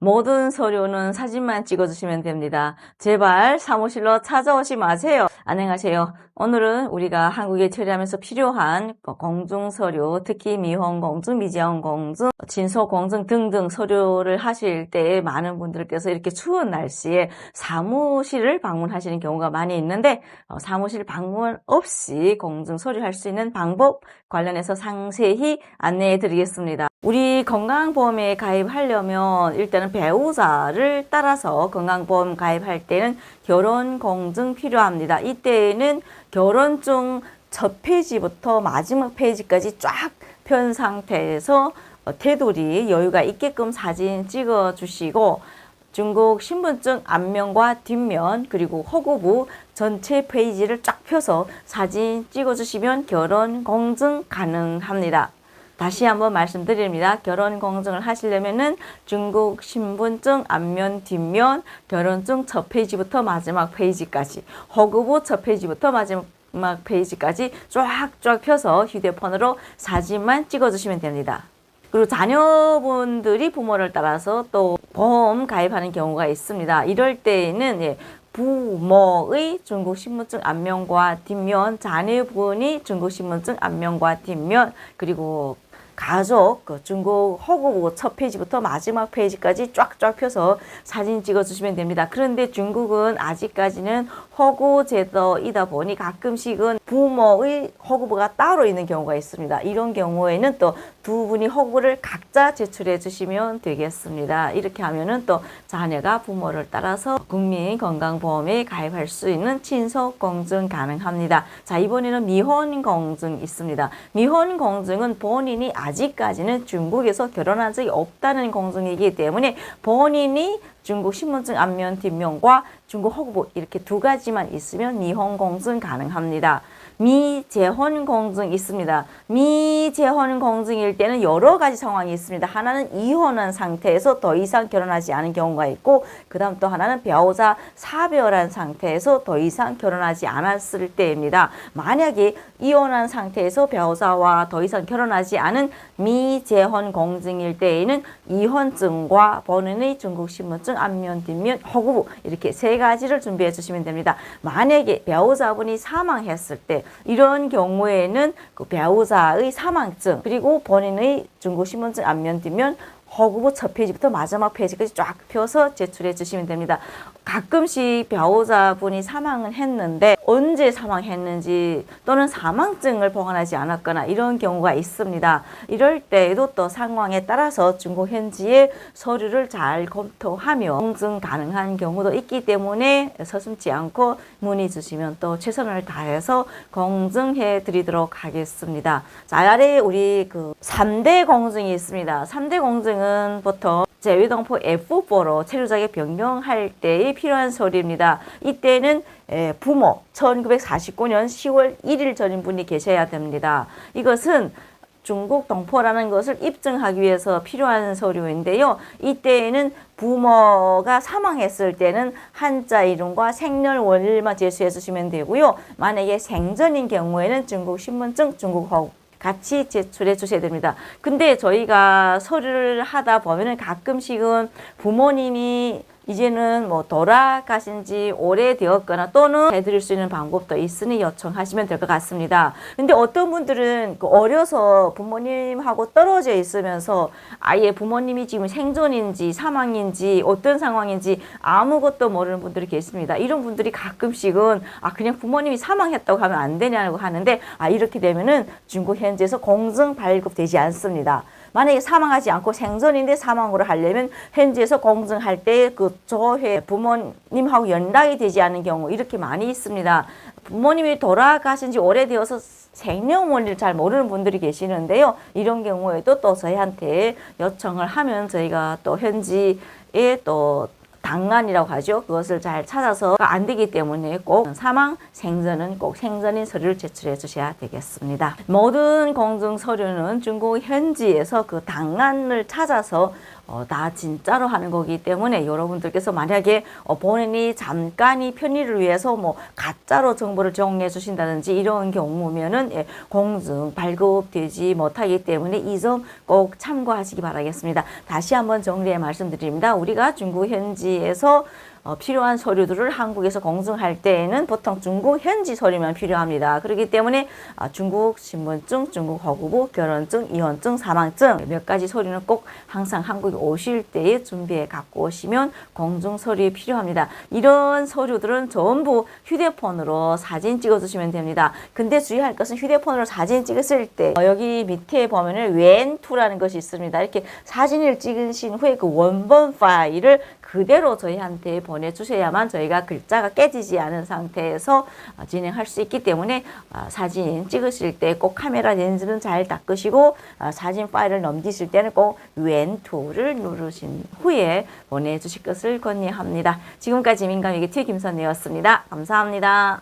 모든 서류는 사진만 찍어주시면 됩니다. 제발 사무실로 찾아오지 마세요. 안녕하세요. 오늘은 우리가 한국에 처리하면서 필요한 공증서류, 특히 미혼공증, 미재혼공증, 진소공증 등등 서류를 하실 때 많은 분들께서 이렇게 추운 날씨에 사무실을 방문하시는 경우가 많이 있는데 사무실 방문 없이 공증서류 할 수 있는 방법 관련해서 상세히 안내해 드리겠습니다. 우리 건강보험에 가입하려면 일단은 배우자를 따라서 건강보험 가입할 때는 결혼공증 필요합니다. 이때에는 결혼증 첫 페이지부터 마지막 페이지까지 쫙 편 상태에서 테두리 여유가 있게끔 사진 찍어 주시고 중국 신분증 앞면과 뒷면 그리고 허구부 전체 페이지를 쫙 펴서 사진 찍어 주시면 결혼 공증 가능합니다. 다시 한번 말씀드립니다. 결혼 공증을 하시려면은 중국 신분증 앞면 뒷면 결혼증 첫 페이지부터 마지막 페이지까지 허구부 첫 페이지부터 마지막 페이지까지 쫙쫙 펴서 휴대폰으로 사진만 찍어 주시면 됩니다. 그리고 자녀분들이 부모를 따라서 또 보험 가입하는 경우가 있습니다. 이럴 때에는 부모의 중국 신분증 앞면과 뒷면, 자녀분이 중국 신분증 앞면과 뒷면, 그리고 가족 중국 허구부 첫 페이지부터 마지막 페이지까지 쫙쫙 펴서 사진 찍어 주시면 됩니다. 그런데 중국은 아직까지는 허구 제도이다 보니 가끔씩은 부모의 허구부가 따로 있는 경우가 있습니다. 이런 경우에는 또 두 분이 허구를 각자 제출해 주시면 되겠습니다. 이렇게 하면은 또 자녀가 부모를 따라서 국민건강보험에 가입할 수 있는 친속공증 가능합니다. 자, 이번에는 미혼공증 있습니다. 미혼공증은 본인이 아직까지는 중국에서 결혼한 적이 없다는 공증이기 때문에 본인이 중국 신분증 앞면 뒷면과 중국 허구부 이렇게 두 가지만 있으면 미혼공증 가능합니다. 미재혼공증 있습니다. 미재혼공증일 때는 여러 가지 상황이 있습니다. 하나는 이혼한 상태에서 더 이상 결혼하지 않은 경우가 있고 그 다음 또 하나는 배우자 사별한 상태에서 더 이상 결혼하지 않았을 때입니다. 만약에 이혼한 상태에서 배우자와 더 이상 결혼하지 않은 미재혼공증일 때에는 이혼증과 본인의 중국 신분증 앞면 뒷면 허구부 이렇게 세 가지를 준비해 주시면 됩니다. 만약에 배우자분이 사망했을 때 이런 경우에는 그 배우자의 사망증 그리고 본인의 중국 신분증 앞면 뒷면 허구부 첫 페이지부터 마지막 페이지까지 쫙 펴서 제출해 주시면 됩니다. 가끔씩 배우자분이 사망을 했는데 언제 사망했는지 또는 사망증을 보관하지 않았거나 이런 경우가 있습니다. 이럴 때에도 또 상황에 따라서 중국 현지의 서류를 잘 검토하며 공증 가능한 경우도 있기 때문에 서슴지 않고 문의 주시면 또 최선을 다해서 공증해 드리도록 하겠습니다. 자, 아래 우리 그 3대 공증이 있습니다. 3대 공증은 보통 재외동포 F4로 체류자격 변경할 때에 필요한 서류입니다. 이때는 부모 1949년 10월 1일 전인 분이 계셔야 됩니다. 이것은 중국 동포라는 것을 입증하기 위해서 필요한 서류인데요. 이때에는 부모가 사망했을 때는 한자 이름과 생년월일만 제시해 주시면 되고요. 만약에 생전인 경우에는 중국 신분증, 중국 허구 같이 제출해 주셔야 됩니다. 근데 저희가 서류를 하다 보면은 가끔씩은 부모님이 이제는 뭐 돌아가신 지 오래되었거나 또는 해드릴 수 있는 방법도 있으니 요청하시면 될 것 같습니다. 근데 어떤 분들은 어려서 부모님하고 떨어져 있으면서 아예 부모님이 지금 생존인지 사망인지 어떤 상황인지 아무것도 모르는 분들이 계십니다. 이런 분들이 가끔씩은 그냥 부모님이 사망했다고 하면 안 되냐고 하는데 이렇게 되면은 중국 현지에서 공증 발급되지 않습니다. 만약에 사망하지 않고 생전인데 사망으로 하려면 현지에서 공증할 때 그 조회 부모님하고 연락이 되지 않은 경우 이렇게 많이 있습니다. 부모님이 돌아가신 지 오래되어서 생년월일을 잘 모르는 분들이 계시는데요. 이런 경우에도 또 저희한테 요청을 하면 저희가 또 현지에 또 당란이라고 하죠. 그것을 잘 찾아서 안 되기 때문에 꼭 사망, 생전은 꼭 생전인 서류를 제출해 주셔야 되겠습니다. 모든 공증 서류는 중국 현지에서 그 당란을 찾아서 다 진짜로 하는 거기 때문에 여러분들께서 만약에 본인이 잠깐의 편의를 위해서 뭐 가짜로 정보를 제공해 주신다든지 이런 경우면은 공증 발급되지 못하기 때문에 이 점 꼭 참고하시기 바라겠습니다. 다시 한번 정리해 말씀드립니다. 우리가 중국 현지에서 필요한 서류들을 한국에서 공증할 때에는 보통 중국 현지 서류만 필요합니다. 그렇기 때문에 중국 신분증, 중국 허구부, 결혼증, 이혼증, 사망증 몇 가지 서류는 꼭 항상 한국에 오실 때에 준비해 갖고 오시면 공증 서류에 필요합니다. 이런 서류들은 전부 휴대폰으로 사진 찍어주시면 됩니다. 근데 주의할 것은 휴대폰으로 사진 찍었을 때 여기 밑에 보면은 웬투라는 것이 있습니다. 이렇게 사진을 찍으신 후에 그 원본 파일을 그대로 저희한테 보내주셔야만 저희가 글자가 깨지지 않은 상태에서 진행할 수 있기 때문에 사진 찍으실 때 꼭 카메라 렌즈는 잘 닦으시고 사진 파일을 넘기실 때는 꼭 왼투를 누르신 후에 보내주실 것을 권유합니다. 지금까지 민감이기 김선혜였습니다. 감사합니다.